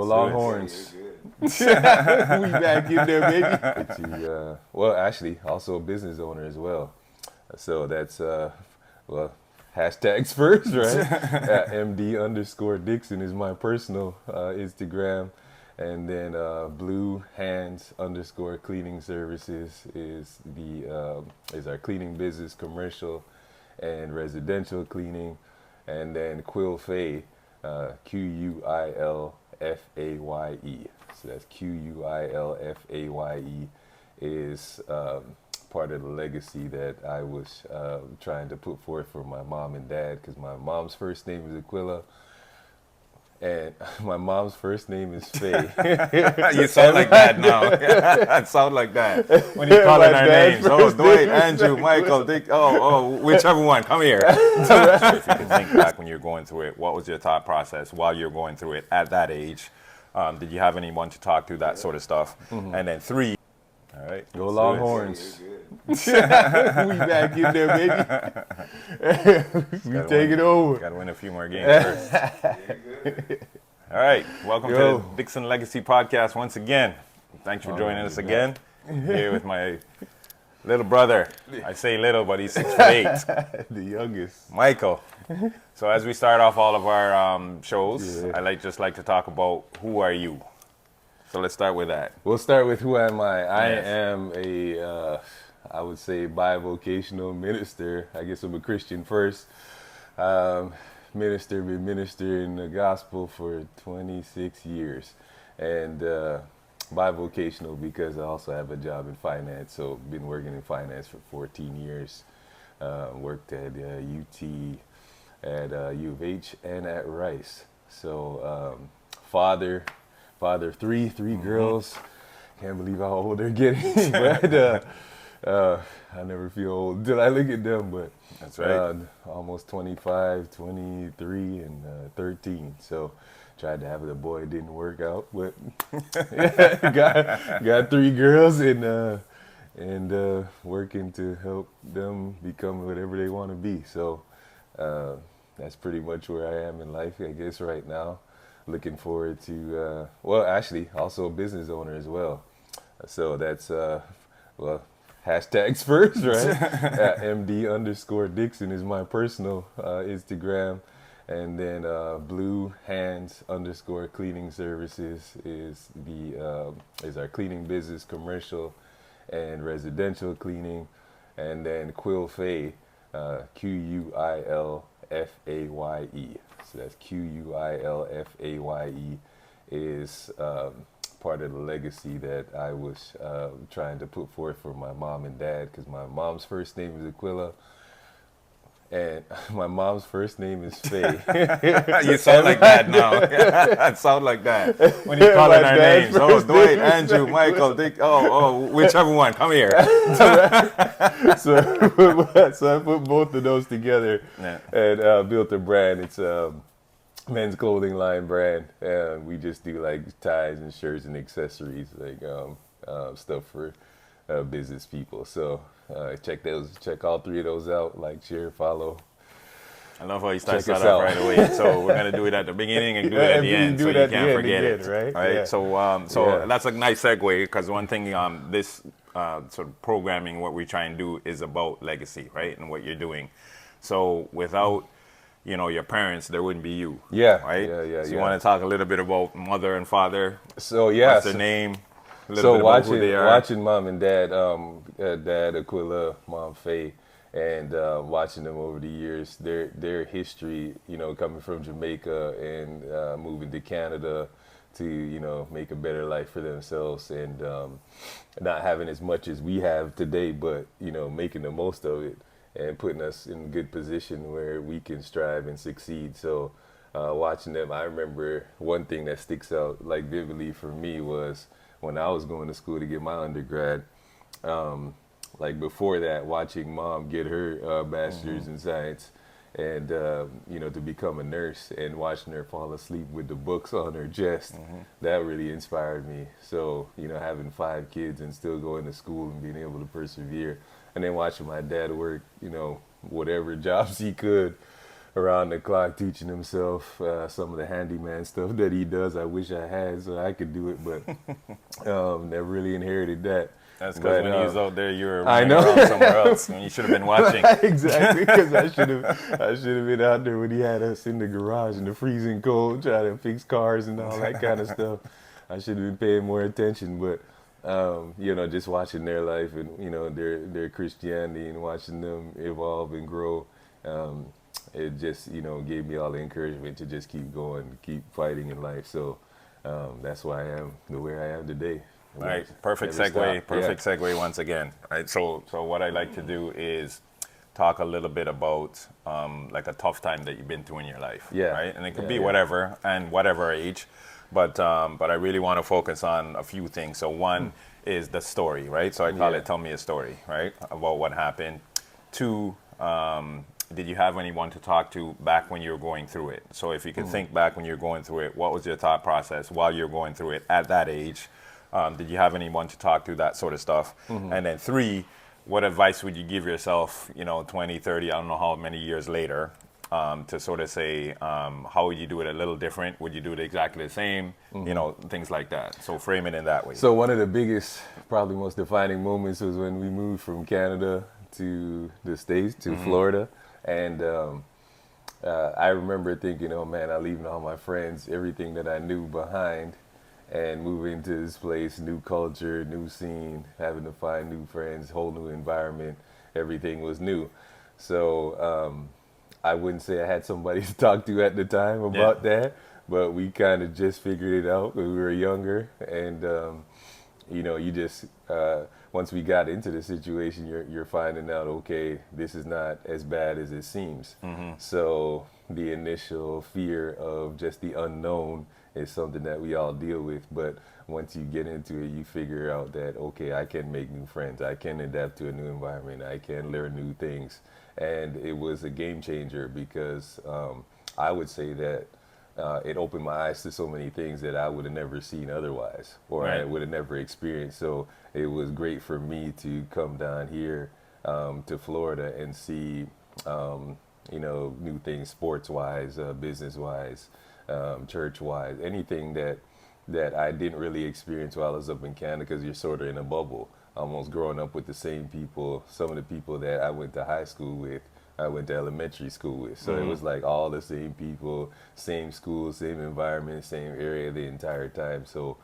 Longhorns. We back in there, baby. Well, actually, also a business owner as well. So that's, well, hashtags first, right? MD underscore Dixon is my personal Instagram. And then Blue Hands underscore Cleaning Services is is our cleaning business, commercial and residential cleaning. And then Quilfaye, Quilfaye. So that's Quilfaye is part of the legacy that I was trying to put forth for my mom and dad, because my mom's first name is Aquila and my mom's first name is Faye. You sound like that now. It sound like that when you call in our names. Oh, Dwight, Andrew, Michael, Dick. Whichever one. Come here. If you can think back when you're going through it, what was your thought process while you're going through it at that age? Did you have anyone to talk to, that sort of stuff? Mm-hmm. And then 3. All right. Go Longhorns. We back in there, baby. We take it over. Got to win a few more games first. All right. Welcome to the Dixon Legacy Podcast once again. Thanks for joining us again. Here with my little brother. I say little, but he's 6'8". The youngest. Michael. So as we start off all of our shows, I like to talk about who are you. So let's start with that. We'll start with who am I. I am a, I would say, bivocational minister. I guess I'm a Christian first. Been ministering the gospel for 26 years. And bivocational because I also have a job in finance. So been working in finance for 14 years. Worked at UT, at U of H, and at Rice. So father of three girls. Can't believe how old they're getting. But I never feel old until I look at them. But that's right. Almost 25, 23, and 13. So tried to have a boy, it didn't work out. But got 3 girls and working to help them become whatever they want to be. So that's pretty much where I am in life, I guess, right now. Looking forward to, actually, also a business owner as well. So that's, hashtags first, right? MD underscore Dixon is my personal Instagram. And then Blue Hands underscore Cleaning Services is our cleaning business, commercial and residential cleaning. And then Quilfaye, Quilfaye. So that's Quilfaye is part of the legacy that I was trying to put forth for my mom and dad, because my mom's first name is Aquila and my mom's first name is Faye. You sound like that now. It sound like that when you call in our names. Oh, Dwight, Andrew, Michael, Dick. Whichever one. Come here. So I put both of those together and built a brand. It's men's clothing line brand. We just do like ties and shirts and accessories, like stuff for business people. So check all 3 of those out. Like, share, follow. I love how you start off right away. So we're gonna do it at the beginning and do it at the end, so you can't forget it. Right? Yeah. So that's a nice segue, because one thing this sort of programming, what we try and do, is about legacy, right, and what you're doing. So without your parents, there wouldn't be you. Yeah. Right? So you want to talk a little bit about mother and father? So yeah. What's their name? Watching mom and dad, dad Aquila, mom Faye, and watching them over the years, their history, coming from Jamaica and moving to Canada to, make a better life for themselves, and not having as much as we have today, but, making the most of it and putting us in a good position where we can strive and succeed. So watching them, I remember one thing that sticks out like vividly for me was when I was going to school to get my undergrad. Like before that, watching mom get her bachelor's in science and, to become a nurse, and watching her fall asleep with the books on her chest, that really inspired me. So, having 5 kids and still going to school and being able to persevere. And then watching my dad work, whatever jobs he could around the clock teaching himself some of the handyman stuff that he does. I wish I had so I could do it, but never really inherited that. That's because when he was out there, you were I know. around somewhere else, and you should have been watching. Exactly, because I should have been out there when he had us in the garage in the freezing cold trying to fix cars and all that kind of stuff. I should have been paying more attention, but just watching their life and their Christianity and watching them evolve and grow, it just gave me all the encouragement to just keep going, keep fighting in life. So that's why I am the way I am today. All right, perfect segue. Perfect segue once again. Right, so what I like to do is talk a little bit about like a tough time that you've been through in your life. Yeah. Right, and it could be whatever and whatever age, but I really want to focus on a few things. So one is the story, right? So I call it "Tell Me a Story," right, about what happened. Two, did you have anyone to talk to back when you were going through it? So if you could think back when you were going through it, what was your thought process while you were going through it at that age? Did you have anyone to talk to, that sort of stuff? And then three, what advice would you give yourself, 20, 30, I don't know how many years later, to sort of say, how would you do it a little different? Would you do it exactly the same? Things like that. So frame it in that way. So one of the biggest, probably most defining moments was when we moved from Canada to the States, to Florida. And I remember thinking, oh man, I'm leaving all my friends, everything that I knew behind, and moving to this place, new culture, new scene, having to find new friends, whole new environment. Everything was new. So I wouldn't say I had somebody to talk to at the time about that, but we kind of just figured it out when we were younger. And, you just, once we got into the situation, you're finding out, okay, this is not as bad as it seems. So the initial fear of just the unknown is something that we all deal with, but once you get into it, you figure out that, okay, I can make new friends, I can adapt to a new environment, I can learn new things. And it was a game changer because I would say that it opened my eyes to so many things that I would have never seen otherwise, or I would have never experienced. So it was great for me to come down here to Florida and see, new things, sports-wise, business-wise, church-wise, anything that I didn't really experience while I was up in Canada, because you're sort of in a bubble, almost growing up with the same people. Some of the people that I went to high school with, I went to elementary school with. So it was like all the same people, same school, same environment, same area the entire time. So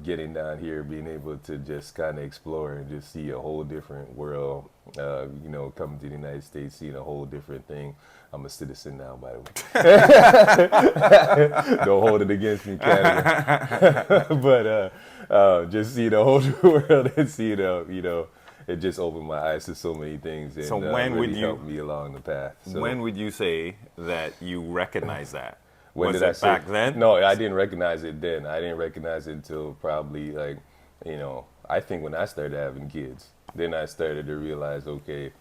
getting down here, being able to just kind of explore and just see a whole different world, coming to the United States, seeing a whole different thing. I'm a citizen now, by the way. Don't hold it against me, Canada. But just see the whole world and see it just opened my eyes to so many things, and so when really would you helped me along the path. So, when would you say that you recognize that? When was did it I say, back then? No, I didn't recognize it then. I didn't recognize it until probably I think when I started having kids, then I started to realize, okay,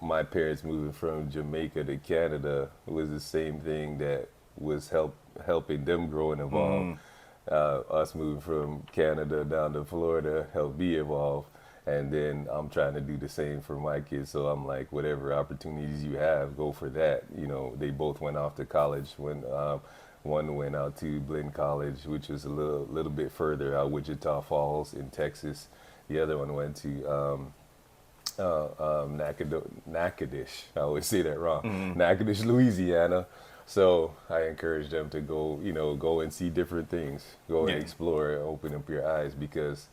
my parents moving from Jamaica to Canada was the same thing that was helping them grow and evolve. Us moving from Canada down to Florida helped me evolve. And then I'm trying to do the same for my kids. So I'm like, whatever opportunities you have, go for that. They both went off to college. When one went out to Blinn College, which is a little bit further out, Wichita Falls in Texas. The other one went to Natchitoches. I always say that wrong. Natchitoches, Louisiana. So I encourage them to go and see different things, go and explore, open up your eyes, because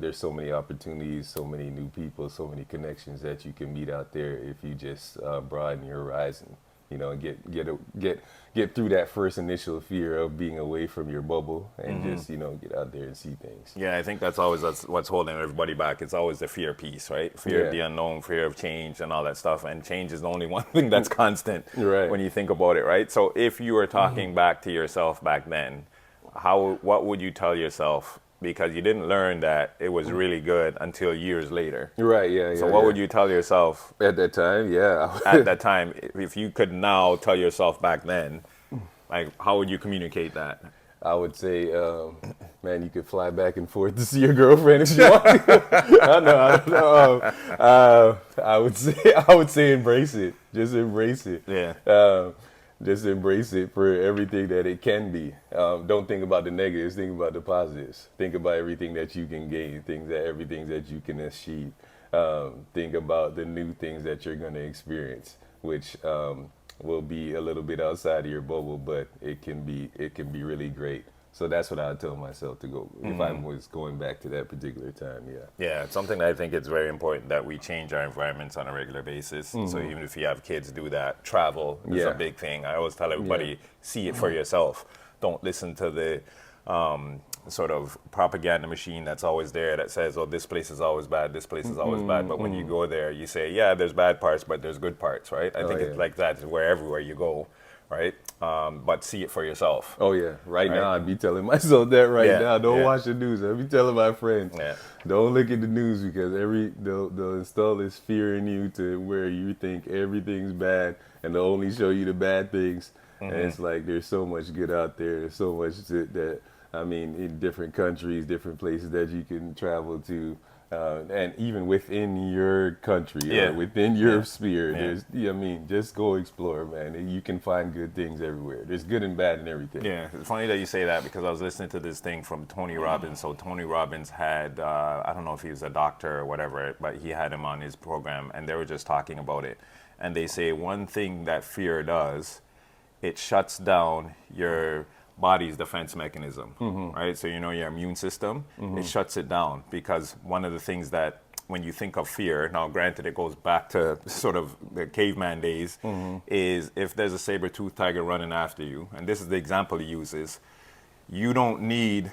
there's so many opportunities, so many new people, so many connections that you can meet out there if you just broaden your horizon. Get through that first initial fear of being away from your bubble and just get out there and see things. Yeah, I think that's what's holding everybody back. It's always the fear piece, right? Fear of the unknown, fear of change, and all that stuff. And change is the only one thing that's constant when you think about it, right? So if you were talking back to yourself back then, what would you tell yourself? Because you didn't learn that it was really good until years later. Right, yeah. So what would you tell yourself? At that time, yeah. At that time, if you could now tell yourself back then, like, how would you communicate that? I would say, man, you could fly back and forth to see your girlfriend if you want to. I don't know. I would say embrace it. Just embrace it. Yeah. Just embrace it for everything that it can be. Don't think about the negatives. Think about the positives. Think about everything that you can gain. Everything that you can achieve. Think about the new things that you're going to experience, which will be a little bit outside of your bubble, but it can be really great. So that's what I would tell myself to go if I was going back to that particular time. Yeah. Yeah, it's something that I think it's very important that we change our environments on a regular basis. So even if you have kids, do that. Travel is a big thing. I always tell everybody, see it for yourself. Don't listen to the sort of propaganda machine that's always there that says, oh, this place is always bad, this place is always bad. But when you go there, you say, yeah, there's bad parts, but there's good parts, right? I think it's like that everywhere you go. Right? But see it for yourself. Oh, yeah. Right now, I'd be telling myself that now. Don't watch the news. I'd be telling my friends, don't look at the news because they'll install this fear in you to where you think everything's bad and they'll only show you the bad things. And it's like there's so much good out there. There's so much in different countries, different places that you can travel to. And even within your country, or within your sphere, there's, just go explore, man. You can find good things everywhere. There's good and bad in everything. Yeah, it's funny that you say that because I was listening to this thing from Tony Robbins. So Tony Robbins had, I don't know if he was a doctor or whatever, but he had him on his program and they were just talking about it. And they say one thing that fear does, it shuts down your body's defense mechanism, right? So your immune system, it shuts it down because one of the things that when you think of fear, now granted it goes back to sort of the caveman days, is if there's a saber-toothed tiger running after you, and this is the example he uses, you don't need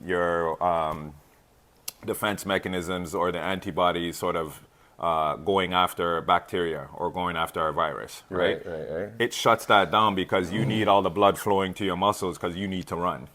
your defense mechanisms or the antibodies sort of going after bacteria or going after a virus, right? It shuts that down because you need all the blood flowing to your muscles because you need to run,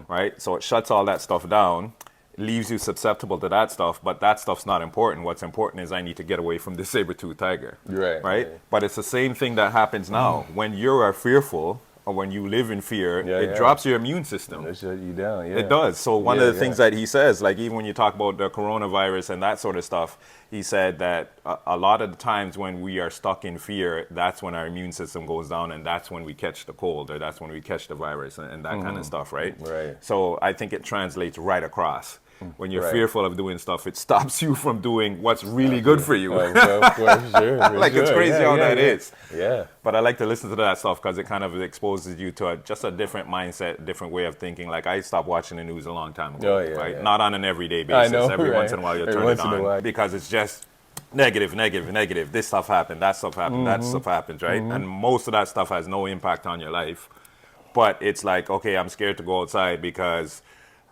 right? So it shuts all that stuff down, leaves you susceptible to that stuff, but that stuff's not important. What's important is I need to get away from this saber-toothed tiger, right? But it's the same thing that happens now. When you are fearful, or when you live in fear, it drops your immune system. It shut you down, It does. So one of the things that he says, like even when you talk about the coronavirus and that sort of stuff, he said that a lot of the times when we are stuck in fear, that's when our immune system goes down and that's when we catch the cold or that's when we catch the virus and that kind of stuff, right? So I think it translates right across. When you're fearful of doing stuff, it stops you from doing what's really good for you. It's crazy how that is. Yeah. But I like to listen to that stuff because it kind of exposes you to just a different mindset, different way of thinking. Like I stopped watching the news a long time ago, right? Not on an everyday basis. Every once in a while you turn it on because it's just negative. This stuff happened, that stuff happened, that stuff happens, right? And most of that stuff has no impact on your life. But it's like, okay, I'm scared to go outside because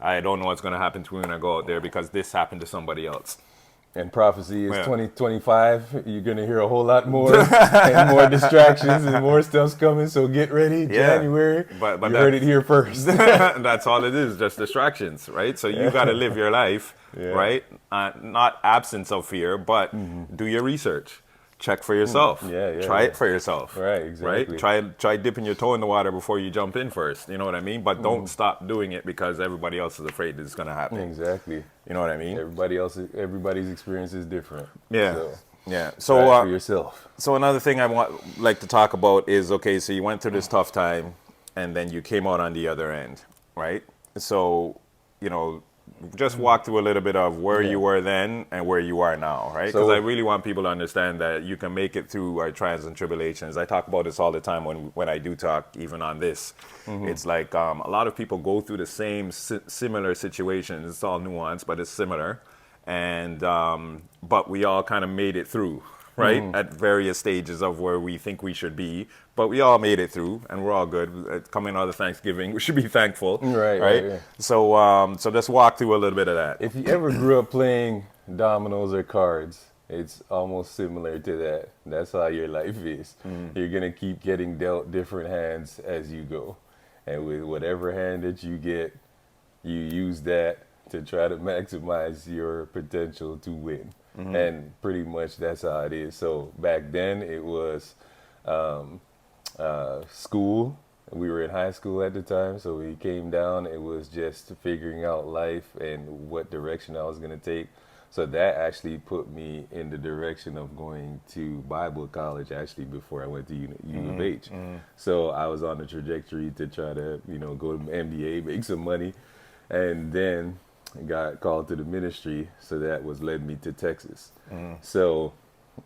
I don't know what's going to happen to me when I go out there because this happened to somebody else. And prophecy is 2025. You're going to hear a whole lot more and more distractions and more stuff's coming. So get ready, January. But you heard it here first. That's all it is, just distractions, right? So you got to live your life, right? Not absence of fear, but do your research. Check for yourself. Try it for yourself. Right, exactly. Right? Try dipping your toe in the water before you jump in first. You know what I mean? But don't stop doing it because everybody else is afraid it's going to happen. Exactly. You know what I mean? Everybody's experience is different. So try it for yourself. So another thing I like to talk about is, okay, so you went through this tough time and then you came out on the other end, right? So, just walk through a little bit of where you were then and where you are now, right? Because I really want people to understand that you can make it through our trials and tribulations. I talk about this all the time when I do talk, even on this. It's like a lot of people go through the same similar situations. It's all nuanced, but it's similar. And but we all kind of made it through, right? At various stages of where we think we should be. But we all made it through, and we're all good. Coming out of Thanksgiving, we should be thankful, right? So, so let's walk through a little bit of that. If you ever grew up playing dominoes or cards, it's almost similar to that. That's how your life is. You're gonna keep getting dealt different hands as you go, and with whatever hand that you get, you use that to try to maximize your potential to win. And pretty much that's how it is. So back then it was school, we were in high school at the time, so we came down. It was just figuring out life and what direction I was going to take. So that actually put me in the direction of going to Bible college actually before I went to U of H. So I was on the trajectory to try to, go to MBA, make some money, and then got called to the ministry. So that was led me to Texas. So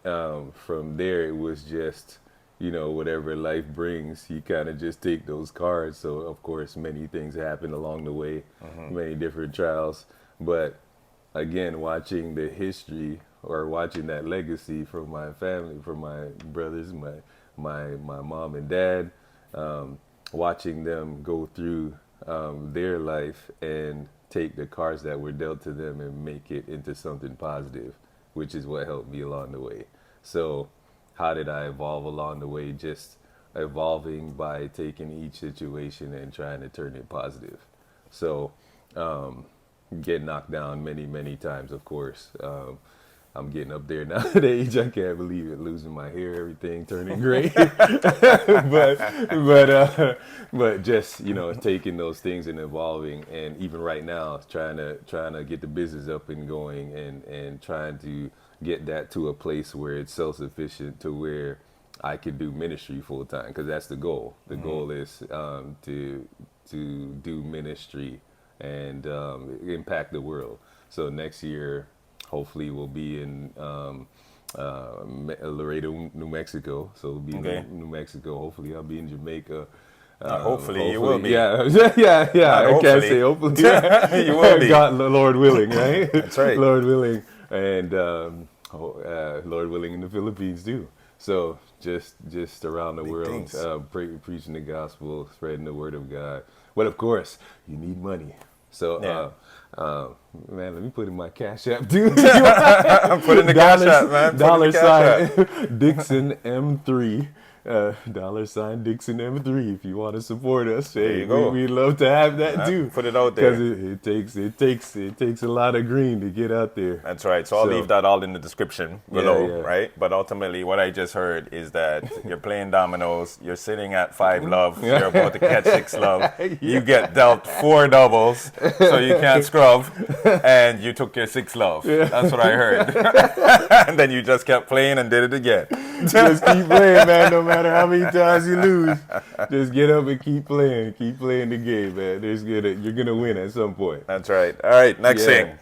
from there, it was just, whatever life brings, you kind of just take those cards. So of course, many things happen along the way, many different trials, but again, watching the history or watching that legacy from my family, from my brothers, my mom and dad, watching them go through their life and take the cards that were dealt to them and make it into something positive, which is what helped me along the way. So how did I evolve along the way? Just evolving by taking each situation and trying to turn it positive. So get knocked down many, many times, of course. I'm getting up there now at age. I can't believe it. Losing my hair, everything turning gray. but just taking those things and evolving, and even right now, trying to get the business up and going, and trying to get that to a place where it's self-sufficient to where I could do ministry full time, because that's the goal. The goal is to do ministry and impact the world. So next year, hopefully, we'll be in Laredo, New Mexico. So we'll be in New Mexico. Hopefully, I'll be in Jamaica. Hopefully, you will be. Yeah. I can't say hopefully. You will be. God, Lord willing, right? That's right. Lord willing, and Lord willing in the Philippines too. So just around the world, preaching the gospel, spreading the word of God. But of course, you need money. So, man, let me put in my Cash App, dude. Put in the Cash App, man. $sign Dixon M3. $Dixon M3 if you want to support us. Hey, you go. We'd love to have that too. Put it out there. Because it takes a lot of green to get out there. That's right. So I'll leave that all in the description below, right? But ultimately, what I just heard is that you're playing dominoes, you're sitting at 5 love, you're about to catch 6 love, you get dealt 4 doubles, so you can't scrub, and you took your 6 love. That's what I heard. And then you just kept playing and did it again. Just keep playing, man, no matter how many times you lose. Just get up and keep playing the game, man. You're gonna win at some point. That's right. All right, next thing.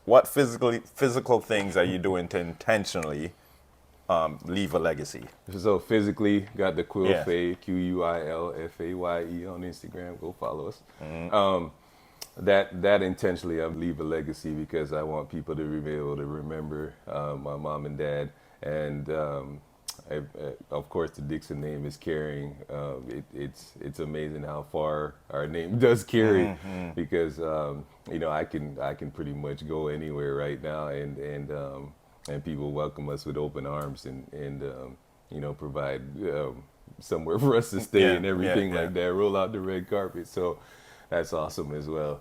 What physical things are you doing to intentionally leave a legacy? So physically, got the Quilfaye, QUILFAYE on Instagram. Go follow us. That intentionally, I leave a legacy because I want people to be able to remember my mom and dad. And of course, the Dixon name is carrying. It's amazing how far our name does carry, because I can pretty much go anywhere right now, and people welcome us with open arms and provide somewhere for us to stay and everything like that. Roll out the red carpet, so that's awesome as well.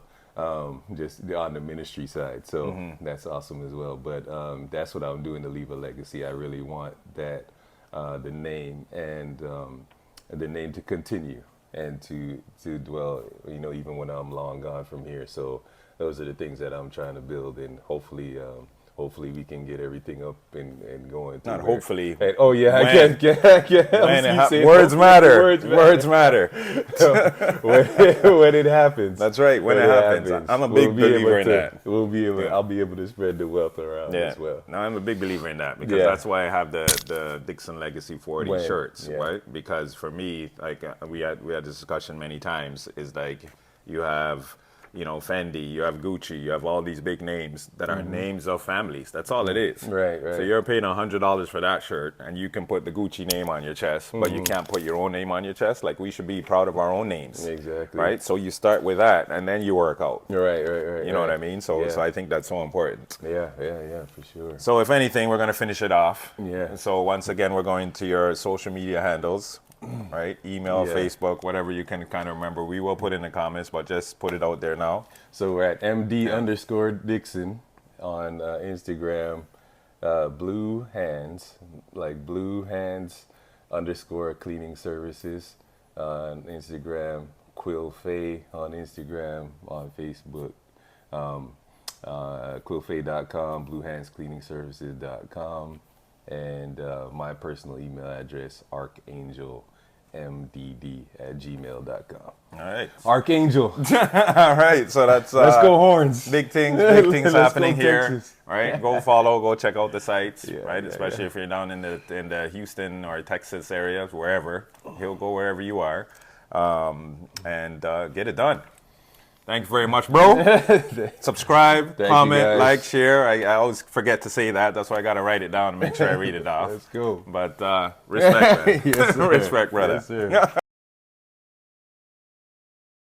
Just on the ministry side. So that's awesome as well. But that's what I'm doing to leave a legacy. I really want that, the name and the name to continue and to dwell, even when I'm long gone from here. So those are the things that I'm trying to build, and hopefully we can get everything up and going. Not hopefully. And, I can't. Words matter. Words matter. When it happens. That's right. When it happens. I'm a big believer in that. I'll be able to spread the wealth around as well. No, I'm a big believer in that, because that's why I have the Dixon Legacy 40 shirts, right? Because for me, like we had this discussion many times, is like you have Fendi, you have Gucci, you have all these big names that are names of families. That's all it is. Right. So you're paying $100 for that shirt, and you can put the Gucci name on your chest, but you can't put your own name on your chest. Like, we should be proud of our own names. Exactly. Right? So you start with that, and then you work out. Right. You know what I mean? So I think that's so important. Yeah, for sure. So if anything, we're going to finish it off. Yeah. So once again, we're going to your social media handles. Right? Email, Facebook, whatever you can kind of remember. We will put in the comments, but just put it out there now. So we're at MD_Dixon on Instagram. Blue Hands, like Blue Hands _ cleaning services. on Instagram, Quill Faye on Instagram, on Facebook, quillfaye.com, bluehandscleaningservices.com, and my personal email address, archangelmdd@gmail.com. All right. Archangel. All right. So that's Let's go Horns. big things Let's happening go here. Texas. Right. Go follow. Go check out the sites. Yeah, right. yeah, Especially if you're down in the Houston or Texas areas, wherever. He'll go wherever you are, and get it done. Thank you very much, bro. Subscribe, comment, like, share. I always forget to say that. That's why I got to write it down to make sure I read it off. Let's go. But respect, man. Yes, sir. Respect, brother. Yes, sir.